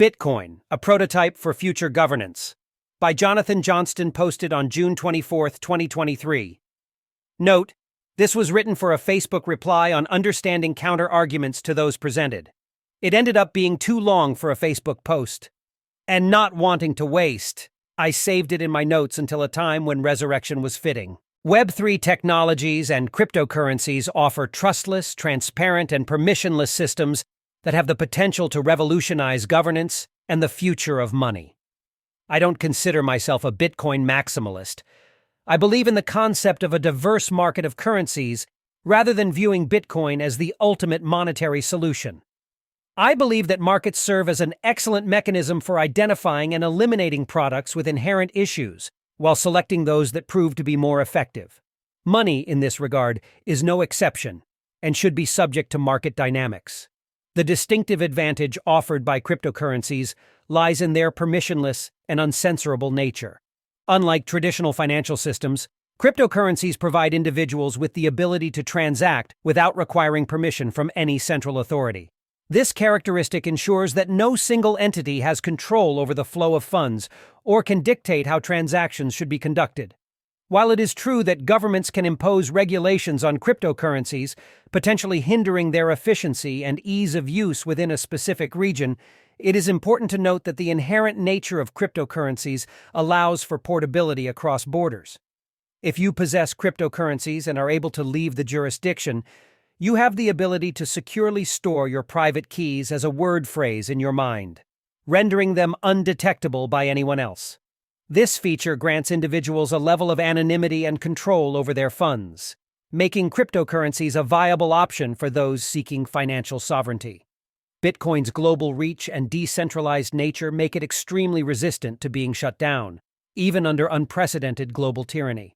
Bitcoin, a prototype for future governance. By Jonathan Johnston, posted on June 24, 2023. Note, this was written for a Facebook reply on understanding counter-arguments to those presented. It ended up being too long for a Facebook post. And not wanting to waste, I saved it in my notes until a time when resurrection was fitting. Web3 technologies and cryptocurrencies offer trustless, transparent, and permissionless systems that have the potential to revolutionize governance and the future of money. I don't consider myself a Bitcoin maximalist. I believe in the concept of a diverse market of currencies rather than viewing Bitcoin as the ultimate monetary solution. I believe that markets serve as an excellent mechanism for identifying and eliminating products with inherent issues, while selecting those that prove to be more effective. Money, in this regard, is no exception, and should be subject to market dynamics. The distinctive advantage offered by cryptocurrencies lies in their permissionless and uncensorable nature. Unlike traditional financial systems, cryptocurrencies provide individuals with the ability to transact without requiring permission from any central authority. This characteristic ensures that no single entity has control over the flow of funds or can dictate how transactions should be conducted. While it is true that governments can impose regulations on cryptocurrencies, potentially hindering their efficiency and ease of use within a specific region, it is important to note that the inherent nature of cryptocurrencies allows for portability across borders. If you possess cryptocurrencies and are able to leave the jurisdiction, you have the ability to securely store your private keys as a word phrase in your mind, rendering them undetectable by anyone else. This feature grants individuals a level of anonymity and control over their funds, making cryptocurrencies a viable option for those seeking financial sovereignty. Bitcoin's global reach and decentralized nature make it extremely resistant to being shut down, even under unprecedented global tyranny.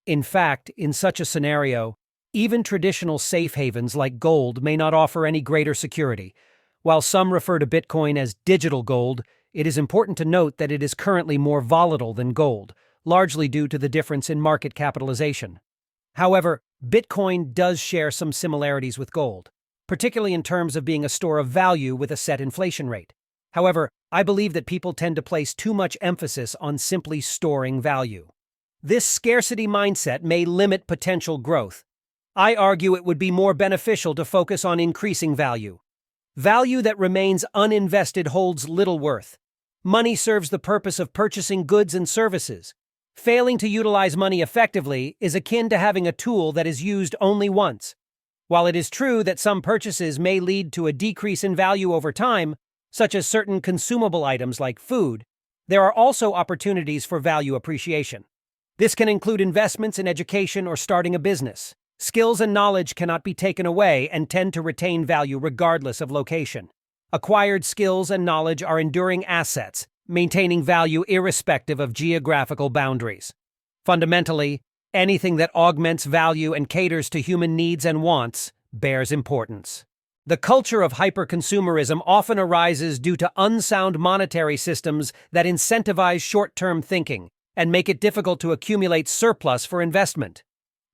In fact, in such a scenario, even traditional safe havens like gold may not offer any greater security. While some refer to Bitcoin as digital gold, it is important to note that it is currently more volatile than gold, largely due to the difference in market capitalization. However, Bitcoin does share some similarities with gold, particularly in terms of being a store of value with a set inflation rate. However, I believe that people tend to place too much emphasis on simply storing value. This scarcity mindset may limit potential growth. I argue it would be more beneficial to focus on increasing value. Value that remains uninvested holds little worth. Money serves the purpose of purchasing goods and services. Failing to utilize money effectively is akin to having a tool that is used only once. While it is true that some purchases may lead to a decrease in value over time, such as certain consumable items like food, there are also opportunities for value appreciation. This can include investments in education or starting a business. Skills and knowledge cannot be taken away and tend to retain value regardless of location. Acquired skills and knowledge are enduring assets, maintaining value irrespective of geographical boundaries. Fundamentally, anything that augments value and caters to human needs and wants bears importance. The culture of hyperconsumerism often arises due to unsound monetary systems that incentivize short-term thinking and make it difficult to accumulate surplus for investment.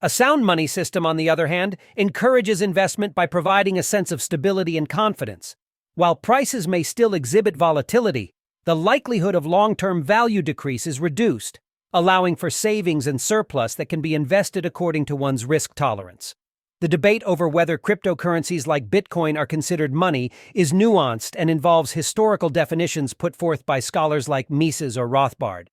A sound money system, on the other hand, encourages investment by providing a sense of stability and confidence. While prices may still exhibit volatility, the likelihood of long-term value decrease is reduced, allowing for savings and surplus that can be invested according to one's risk tolerance. The debate over whether cryptocurrencies like Bitcoin are considered money is nuanced and involves historical definitions put forth by scholars like Mises or Rothbard.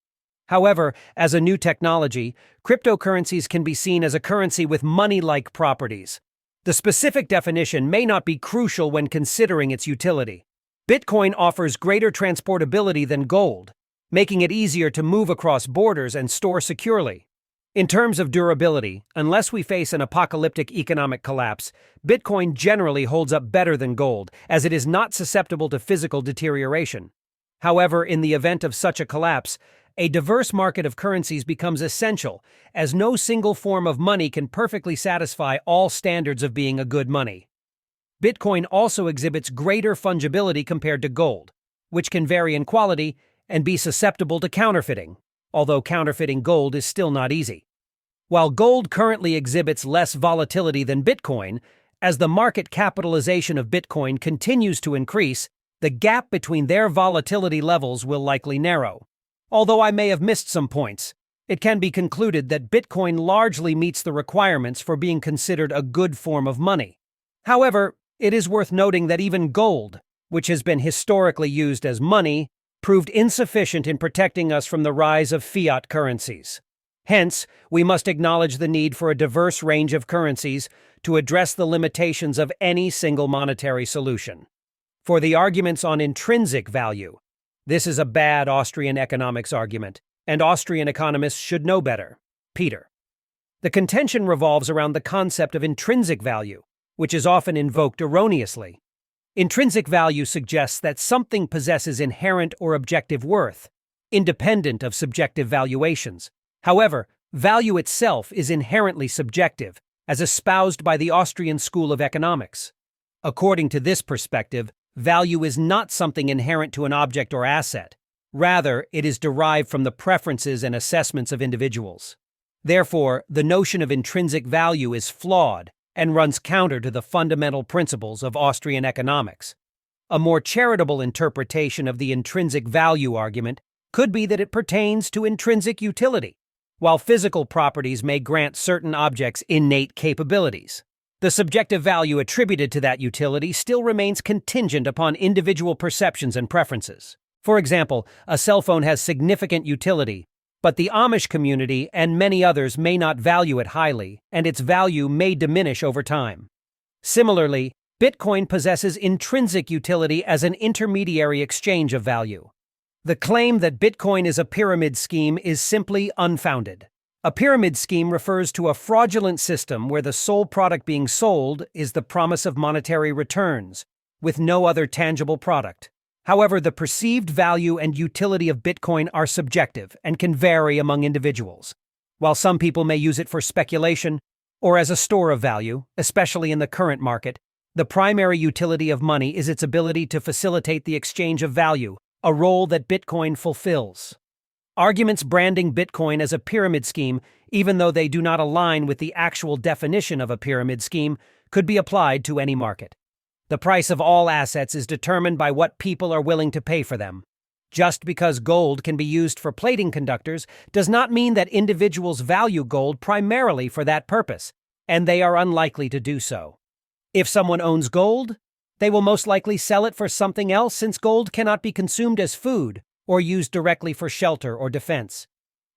However, as a new technology, cryptocurrencies can be seen as a currency with money-like properties. The specific definition may not be crucial when considering its utility. Bitcoin offers greater transportability than gold, making it easier to move across borders and store securely. In terms of durability, unless we face an apocalyptic economic collapse, Bitcoin generally holds up better than gold, as it is not susceptible to physical deterioration. However, in the event of such a collapse, a diverse market of currencies becomes essential, as no single form of money can perfectly satisfy all standards of being a good money. Bitcoin also exhibits greater fungibility compared to gold, which can vary in quality and be susceptible to counterfeiting, although counterfeiting gold is still not easy. While gold currently exhibits less volatility than Bitcoin, as the market capitalization of Bitcoin continues to increase, the gap between their volatility levels will likely narrow. Although I may have missed some points, it can be concluded that Bitcoin largely meets the requirements for being considered a good form of money. However, it is worth noting that even gold, which has been historically used as money, proved insufficient in protecting us from the rise of fiat currencies. Hence, we must acknowledge the need for a diverse range of currencies to address the limitations of any single monetary solution. For the arguments on intrinsic value, this is a bad Austrian economics argument, and Austrian economists should know better. Peter. The contention revolves around the concept of intrinsic value, which is often invoked erroneously. Intrinsic value suggests that something possesses inherent or objective worth, independent of subjective valuations. However, value itself is inherently subjective, as espoused by the Austrian school of economics. According to this perspective, value is not something inherent to an object or asset. Rather, it is derived from the preferences and assessments of individuals. Therefore, the notion of intrinsic value is flawed and runs counter to the fundamental principles of Austrian economics. A more charitable interpretation of the intrinsic value argument could be that it pertains to intrinsic utility, while physical properties may grant certain objects innate capabilities. The subjective value attributed to that utility still remains contingent upon individual perceptions and preferences. For example, a cell phone has significant utility, but the Amish community and many others may not value it highly, and its value may diminish over time. Similarly, Bitcoin possesses intrinsic utility as an intermediary exchange of value. The claim that Bitcoin is a pyramid scheme is simply unfounded. A pyramid scheme refers to a fraudulent system where the sole product being sold is the promise of monetary returns, with no other tangible product. However, the perceived value and utility of Bitcoin are subjective and can vary among individuals. While some people may use it for speculation or as a store of value, especially in the current market, the primary utility of money is its ability to facilitate the exchange of value, a role that Bitcoin fulfills. Arguments branding Bitcoin as a pyramid scheme, even though they do not align with the actual definition of a pyramid scheme, could be applied to any market. The price of all assets is determined by what people are willing to pay for them. Just because gold can be used for plating conductors does not mean that individuals value gold primarily for that purpose, and they are unlikely to do so. If someone owns gold, they will most likely sell it for something else since gold cannot be consumed as food or used directly for shelter or defense.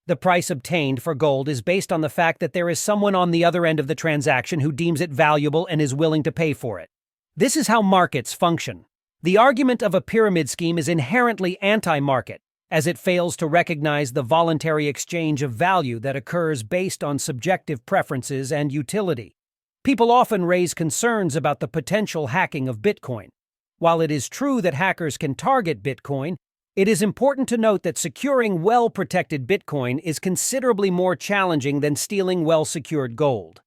The price obtained for gold is based on the fact that there is someone on the other end of the transaction who deems it valuable and is willing to pay for it. This is how markets function. The argument of a pyramid scheme is inherently anti-market, as it fails to recognize the voluntary exchange of value that occurs based on subjective preferences and utility. People often raise concerns about the potential hacking of Bitcoin. While it is true that hackers can target Bitcoin, it is important to note that securing well-protected Bitcoin is considerably more challenging than stealing well-secured gold.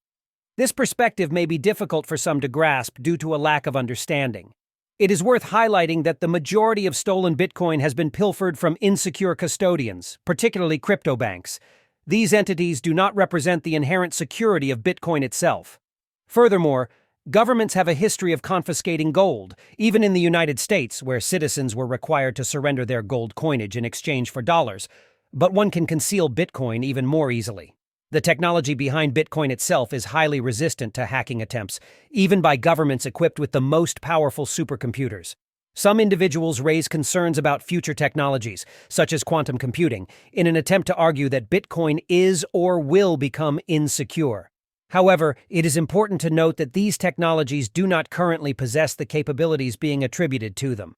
This perspective may be difficult for some to grasp due to a lack of understanding. It is worth highlighting that the majority of stolen Bitcoin has been pilfered from insecure custodians, particularly crypto banks. These entities do not represent the inherent security of Bitcoin itself. Furthermore, governments have a history of confiscating gold, even in the United States, where citizens were required to surrender their gold coinage in exchange for dollars. But one can conceal Bitcoin even more easily. The technology behind Bitcoin itself is highly resistant to hacking attempts, even by governments equipped with the most powerful supercomputers. Some individuals raise concerns about future technologies, such as quantum computing, in an attempt to argue that Bitcoin is or will become insecure. However, it is important to note that these technologies do not currently possess the capabilities being attributed to them.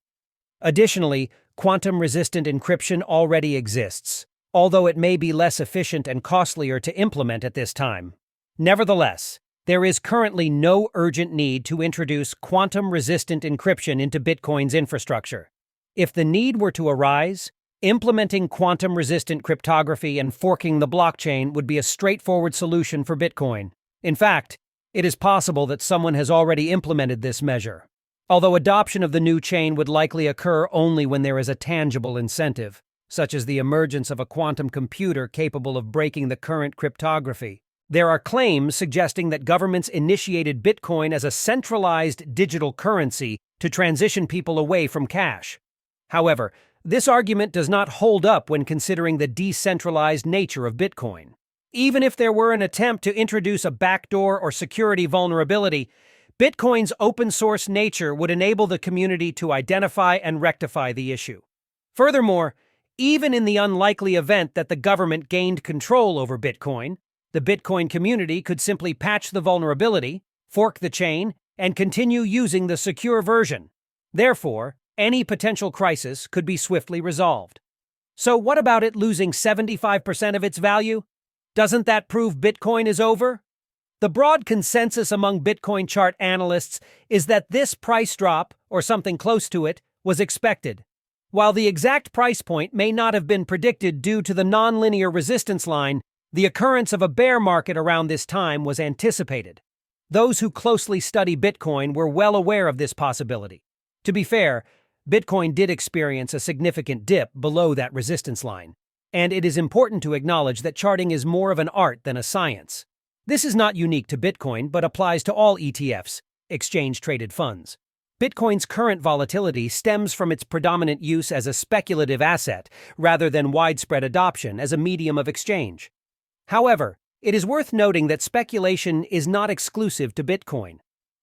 Additionally, quantum-resistant encryption already exists, although it may be less efficient and costlier to implement at this time. Nevertheless, there is currently no urgent need to introduce quantum-resistant encryption into Bitcoin's infrastructure. If the need were to arise, implementing quantum-resistant cryptography and forking the blockchain would be a straightforward solution for Bitcoin. In fact, it is possible that someone has already implemented this measure. Although adoption of the new chain would likely occur only when there is a tangible incentive, such as the emergence of a quantum computer capable of breaking the current cryptography. There are claims suggesting that governments initiated Bitcoin as a centralized digital currency to transition people away from cash. However, this argument does not hold up when considering the decentralized nature of Bitcoin. Even if there were an attempt to introduce a backdoor or security vulnerability, Bitcoin's open-source nature would enable the community to identify and rectify the issue. Furthermore, even in the unlikely event that the government gained control over Bitcoin, the Bitcoin community could simply patch the vulnerability, fork the chain, and continue using the secure version. Therefore, any potential crisis could be swiftly resolved. So what about it losing 75% of its value? Doesn't that prove Bitcoin is over? The broad consensus among Bitcoin chart analysts is that this price drop, or something close to it, was expected. While the exact price point may not have been predicted due to the nonlinear resistance line, the occurrence of a bear market around this time was anticipated. Those who closely study Bitcoin were well aware of this possibility. To be fair, Bitcoin did experience a significant dip below that resistance line, and it is important to acknowledge that charting is more of an art than a science. This is not unique to Bitcoin but applies to all ETFs, exchange-traded funds. Bitcoin's current volatility stems from its predominant use as a speculative asset rather than widespread adoption as a medium of exchange. However, it is worth noting that speculation is not exclusive to Bitcoin.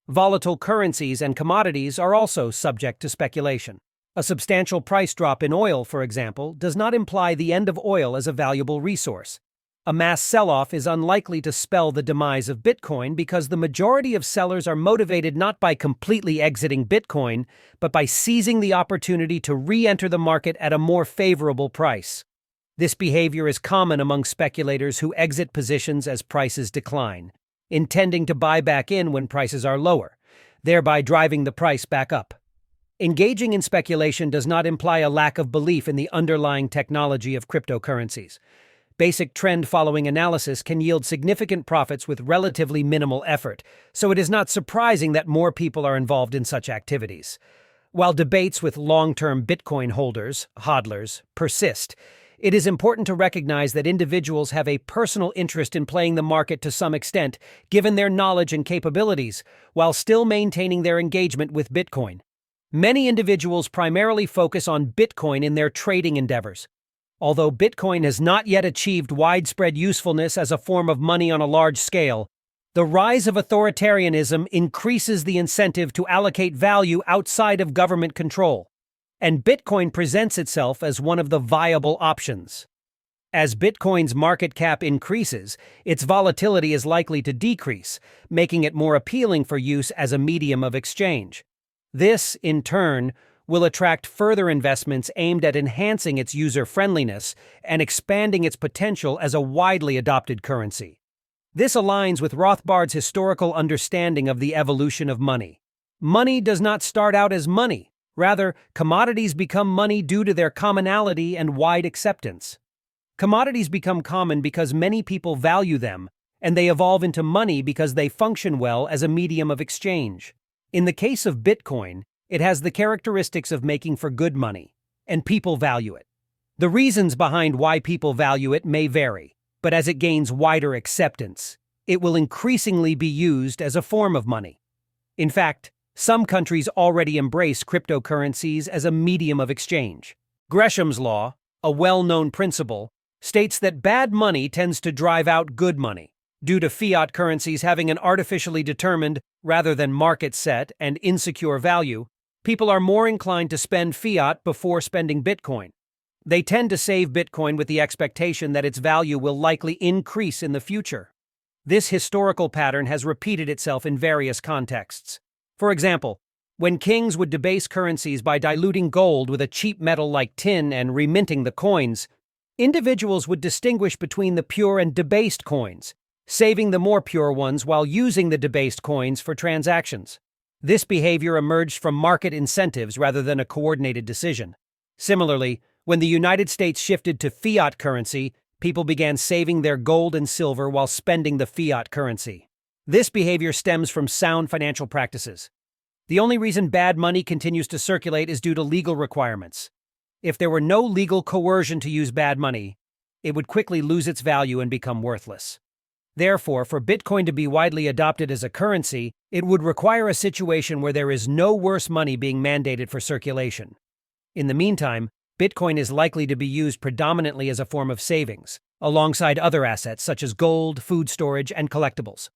Volatile currencies and commodities are also subject to speculation. A substantial price drop in oil, for example, does not imply the end of oil as a valuable resource. A mass sell-off is unlikely to spell the demise of Bitcoin because the majority of sellers are motivated not by completely exiting Bitcoin, but by seizing the opportunity to re-enter the market at a more favorable price. This behavior is common among speculators who exit positions as prices decline, intending to buy back in when prices are lower, thereby driving the price back up. Engaging in speculation does not imply a lack of belief in the underlying technology of cryptocurrencies. Basic trend-following analysis can yield significant profits with relatively minimal effort, so it is not surprising that more people are involved in such activities. While debates with long-term Bitcoin holders, hodlers, persist, it is important to recognize that individuals have a personal interest in playing the market to some extent, given their knowledge and capabilities, while still maintaining their engagement with Bitcoin. Many individuals primarily focus on Bitcoin in their trading endeavors. Although Bitcoin has not yet achieved widespread usefulness as a form of money on a large scale, the rise of authoritarianism increases the incentive to allocate value outside of government control, and Bitcoin presents itself as one of the viable options. As Bitcoin's market cap increases, its volatility is likely to decrease, making it more appealing for use as a medium of exchange. This, in turn, will attract further investments aimed at enhancing its user-friendliness and expanding its potential as a widely adopted currency. This aligns with Rothbard's historical understanding of the evolution of money. Money does not start out as money. Rather, commodities become money due to their commonality and wide acceptance. Commodities become common because many people value them, and they evolve into money because they function well as a medium of exchange. In the case of Bitcoin, it has the characteristics of making for good money, and people value it. The reasons behind why people value it may vary, but as it gains wider acceptance, it will increasingly be used as a form of money. In fact, some countries already embrace cryptocurrencies as a medium of exchange. Gresham's law, a well-known principle, states that bad money tends to drive out good money. Due to fiat currencies having an artificially determined, rather than market-set and insecure value, people are more inclined to spend fiat before spending Bitcoin. They tend to save Bitcoin with the expectation that its value will likely increase in the future. This historical pattern has repeated itself in various contexts. For example, when kings would debase currencies by diluting gold with a cheap metal like tin and reminting the coins, individuals would distinguish between the pure and debased coins, saving the more pure ones while using the debased coins for transactions. This behavior emerged from market incentives rather than a coordinated decision. Similarly, when the United States shifted to fiat currency, people began saving their gold and silver while spending the fiat currency. This behavior stems from sound financial practices. The only reason bad money continues to circulate is due to legal requirements. If there were no legal coercion to use bad money, it would quickly lose its value and become worthless. Therefore, for Bitcoin to be widely adopted as a currency, it would require a situation where there is no worse money being mandated for circulation. In the meantime, Bitcoin is likely to be used predominantly as a form of savings, alongside other assets such as gold, food storage, and collectibles.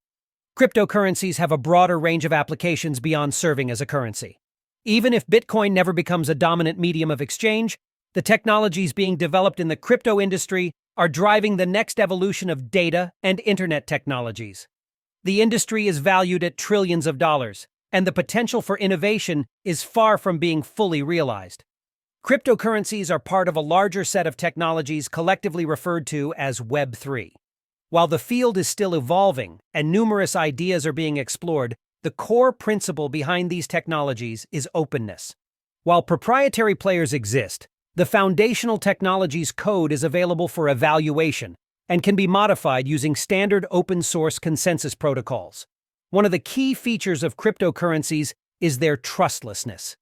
Cryptocurrencies have a broader range of applications beyond serving as a currency. Even if Bitcoin never becomes a dominant medium of exchange, the technologies being developed in the crypto industry are driving the next evolution of data and internet technologies. The industry is valued at trillions of dollars, and the potential for innovation is far from being fully realized. Cryptocurrencies are part of a larger set of technologies collectively referred to as Web3. While the field is still evolving and numerous ideas are being explored, the core principle behind these technologies is openness. While proprietary players exist, the foundational technology's code is available for evaluation and can be modified using standard open-source consensus protocols. One of the key features of cryptocurrencies is their trustlessness.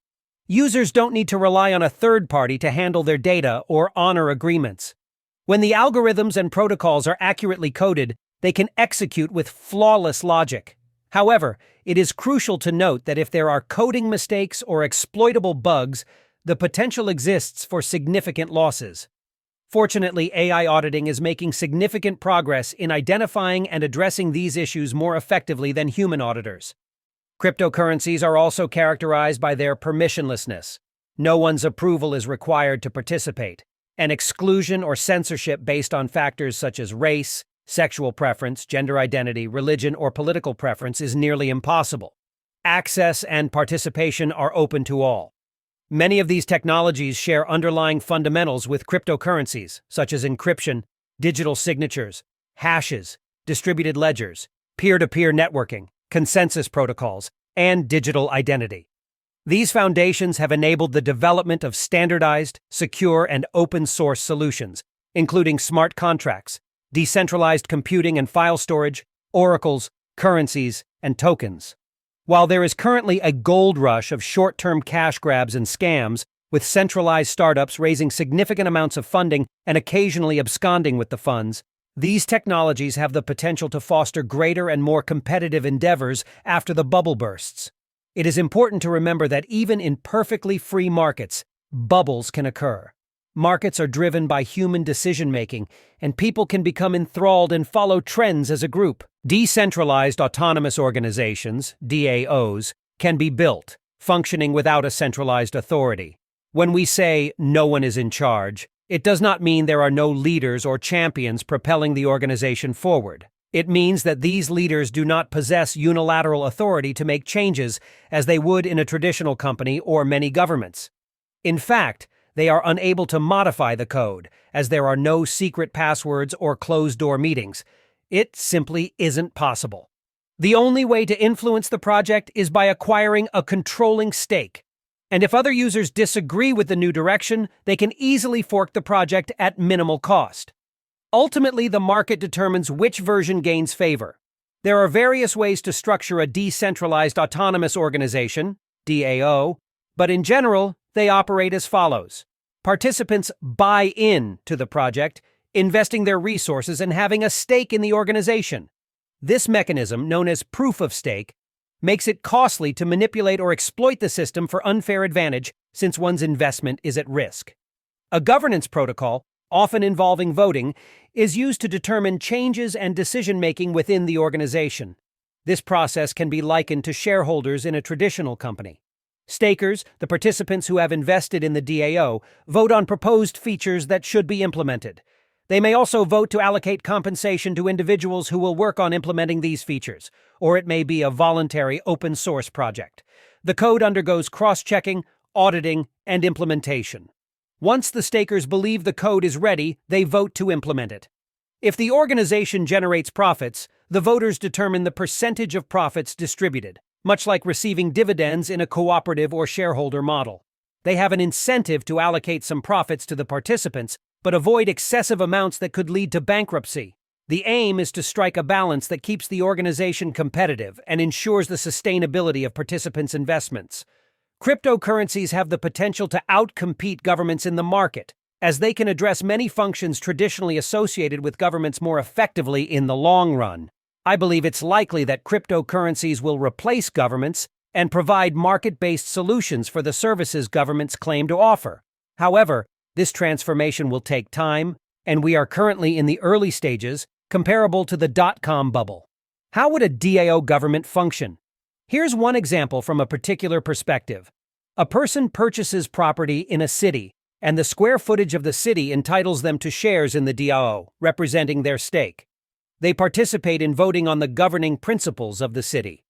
Users don't need to rely on a third party to handle their data or honor agreements. When the algorithms and protocols are accurately coded, they can execute with flawless logic. However, it is crucial to note that if there are coding mistakes or exploitable bugs, the potential exists for significant losses. Fortunately, AI auditing is making significant progress in identifying and addressing these issues more effectively than human auditors. Cryptocurrencies are also characterized by their permissionlessness. No one's approval is required to participate, and exclusion or censorship based on factors such as race, sexual preference, gender identity, religion, or political preference is nearly impossible. Access and participation are open to all. Many of these technologies share underlying fundamentals with cryptocurrencies, such as encryption, digital signatures, hashes, distributed ledgers, peer-to-peer networking, consensus protocols, and digital identity. These foundations have enabled the development of standardized, secure, and open-source solutions, including smart contracts, decentralized computing and file storage, oracles, currencies, and tokens. While there is currently a gold rush of short-term cash grabs and scams, with centralized startups raising significant amounts of funding and occasionally absconding with the funds, these technologies have the potential to foster greater and more competitive endeavors after the bubble bursts. It is important to remember that even in perfectly free markets, bubbles can occur. Markets are driven by human decision-making, and people can become enthralled and follow trends as a group. Decentralized autonomous organizations, DAOs, can be built, functioning without a centralized authority. When we say no one is in charge, it does not mean there are no leaders or champions propelling the organization forward. It means that these leaders do not possess unilateral authority to make changes as they would in a traditional company or many governments. In fact, they are unable to modify the code, as there are no secret passwords or closed-door meetings. It simply isn't possible. The only way to influence the project is by acquiring a controlling stake. And if other users disagree with the new direction, they can easily fork the project at minimal cost. Ultimately, the market determines which version gains favor. There are various ways to structure a decentralized autonomous organization, DAO, but in general, they operate as follows. Participants buy in to the project, investing their resources and having a stake in the organization. This mechanism, known as proof of stake, makes it costly to manipulate or exploit the system for unfair advantage since one's investment is at risk. A governance protocol, often involving voting, is used to determine changes and decision-making within the organization. This process can be likened to shareholders in a traditional company. Stakers, the participants who have invested in the DAO, vote on proposed features that should be implemented. They may also vote to allocate compensation to individuals who will work on implementing these features, or it may be a voluntary open-source project. The code undergoes cross-checking, auditing, and implementation. Once the stakers believe the code is ready, they vote to implement it. If the organization generates profits, the voters determine the percentage of profits distributed, much like receiving dividends in a cooperative or shareholder model. They have an incentive to allocate some profits to the participants, but avoid excessive amounts that could lead to bankruptcy. The aim is to strike a balance that keeps the organization competitive and ensures the sustainability of participants' investments. Cryptocurrencies have the potential to outcompete governments in the market, as they can address many functions traditionally associated with governments more effectively in the long run. I believe it's likely that cryptocurrencies will replace governments and provide market-based solutions for the services governments claim to offer. However, this transformation will take time, and we are currently in the early stages, comparable to the dot-com bubble. How would a DAO government function? Here's one example from a particular perspective. A person purchases property in a city, and the square footage of the city entitles them to shares in the DAO, representing their stake. They participate in voting on the governing principles of the city.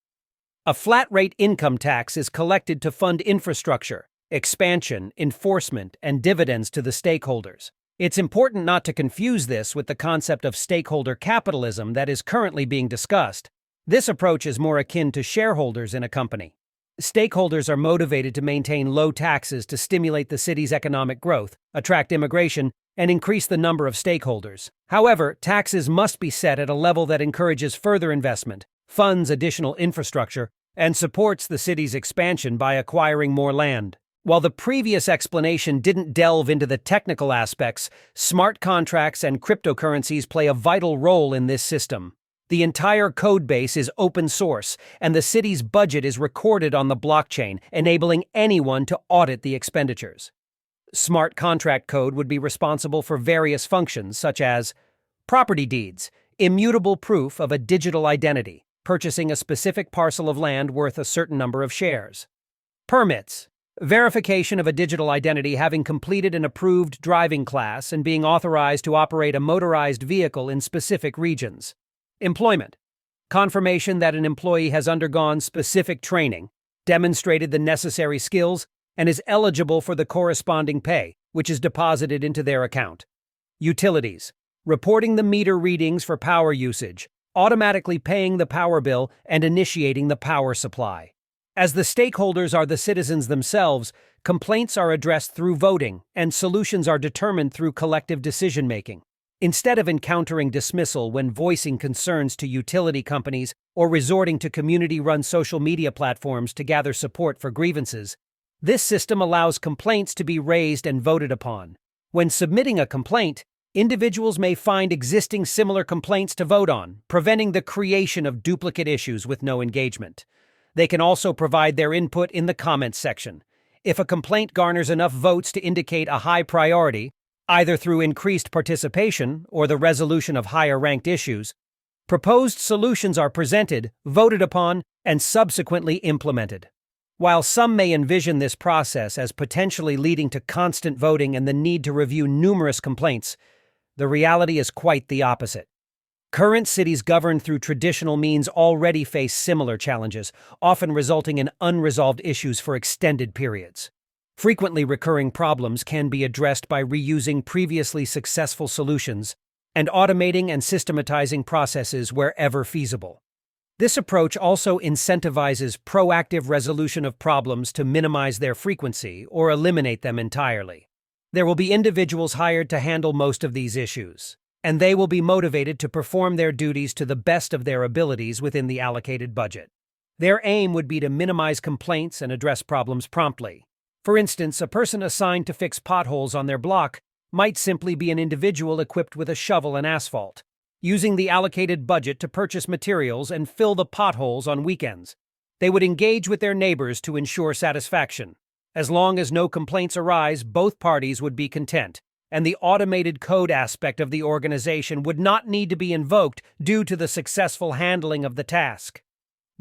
A flat-rate income tax is collected to fund infrastructure, expansion, enforcement, and dividends to the stakeholders. It's important not to confuse this with the concept of stakeholder capitalism that is currently being discussed. This approach is more akin to shareholders in a company. Stakeholders are motivated to maintain low taxes to stimulate the city's economic growth, attract immigration, and increase the number of stakeholders. However, taxes must be set at a level that encourages further investment, funds additional infrastructure, and supports the city's expansion by acquiring more land. While the previous explanation didn't delve into the technical aspects, smart contracts and cryptocurrencies play a vital role in this system. The entire code base is open source, and the city's budget is recorded on the blockchain, enabling anyone to audit the expenditures. Smart contract code would be responsible for various functions such as property deeds, immutable proof of a digital identity, purchasing a specific parcel of land worth a certain number of shares. Permits, verification of a digital identity having completed an approved driving class and being authorized to operate a motorized vehicle in specific regions. Employment, confirmation that an employee has undergone specific training, demonstrated the necessary skills, and is eligible for the corresponding pay, which is deposited into their account. Utilities, reporting the meter readings for power usage, automatically paying the power bill, and initiating the power supply. As the stakeholders are the citizens themselves, complaints are addressed through voting, and solutions are determined through collective decision-making. Instead of encountering dismissal when voicing concerns to utility companies or resorting to community-run social media platforms to gather support for grievances, this system allows complaints to be raised and voted upon. When submitting a complaint, individuals may find existing similar complaints to vote on, preventing the creation of duplicate issues with no engagement. They can also provide their input in the comments section. If a complaint garners enough votes to indicate a high priority, either through increased participation or the resolution of higher-ranked issues, proposed solutions are presented, voted upon, and subsequently implemented. While some may envision this process as potentially leading to constant voting and the need to review numerous complaints, the reality is quite the opposite. Current cities governed through traditional means already face similar challenges, often resulting in unresolved issues for extended periods. Frequently recurring problems can be addressed by reusing previously successful solutions and automating and systematizing processes wherever feasible. This approach also incentivizes proactive resolution of problems to minimize their frequency or eliminate them entirely. There will be individuals hired to handle most of these issues, and they will be motivated to perform their duties to the best of their abilities within the allocated budget. Their aim would be to minimize complaints and address problems promptly. For instance, a person assigned to fix potholes on their block might simply be an individual equipped with a shovel and asphalt, using the allocated budget to purchase materials and fill the potholes on weekends. They would engage with their neighbors to ensure satisfaction. As long as no complaints arise, both parties would be content, and the automated code aspect of the organization would not need to be invoked due to the successful handling of the task.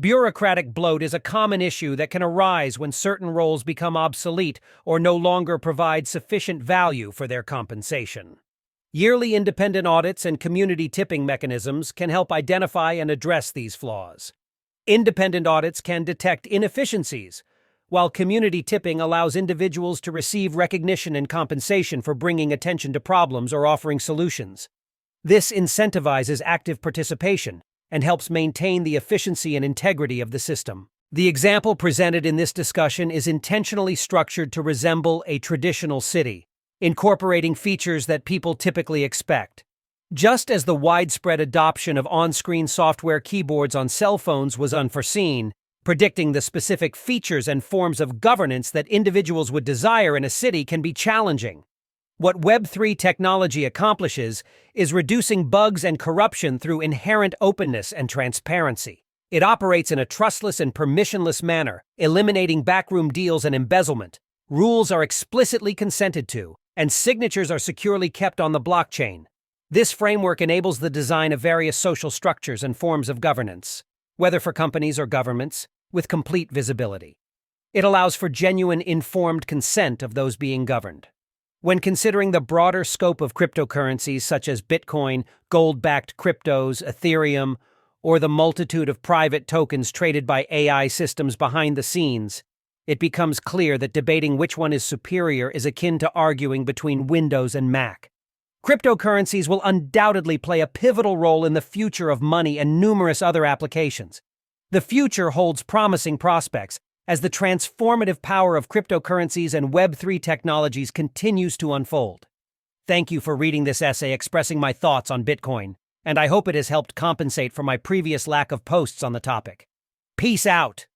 Bureaucratic bloat is a common issue that can arise when certain roles become obsolete or no longer provide sufficient value for their compensation. Yearly independent audits and community tipping mechanisms can help identify and address these flaws. Independent audits can detect inefficiencies, while community tipping allows individuals to receive recognition and compensation for bringing attention to problems or offering solutions. This incentivizes active participation and helps maintain the efficiency and integrity of the system. The example presented in this discussion is intentionally structured to resemble a traditional city, incorporating features that people typically expect. Just as the widespread adoption of on-screen software keyboards on cell phones was unforeseen, predicting the specific features and forms of governance that individuals would desire in a city can be challenging. What Web3 technology accomplishes is reducing bugs and corruption through inherent openness and transparency. It operates in a trustless and permissionless manner, eliminating backroom deals and embezzlement. Rules are explicitly consented to, and signatures are securely kept on the blockchain. This framework enables the design of various social structures and forms of governance, whether for companies or governments, with complete visibility. It allows for genuine informed consent of those being governed. When considering the broader scope of cryptocurrencies such as Bitcoin, gold-backed cryptos, Ethereum, or the multitude of private tokens traded by AI systems behind the scenes, it becomes clear that debating which one is superior is akin to arguing between Windows and Mac. Cryptocurrencies will undoubtedly play a pivotal role in the future of money and numerous other applications. The future holds promising prospects as the transformative power of cryptocurrencies and Web3 technologies continues to unfold. Thank you for reading this essay expressing my thoughts on Bitcoin, and I hope it has helped compensate for my previous lack of posts on the topic. Peace out!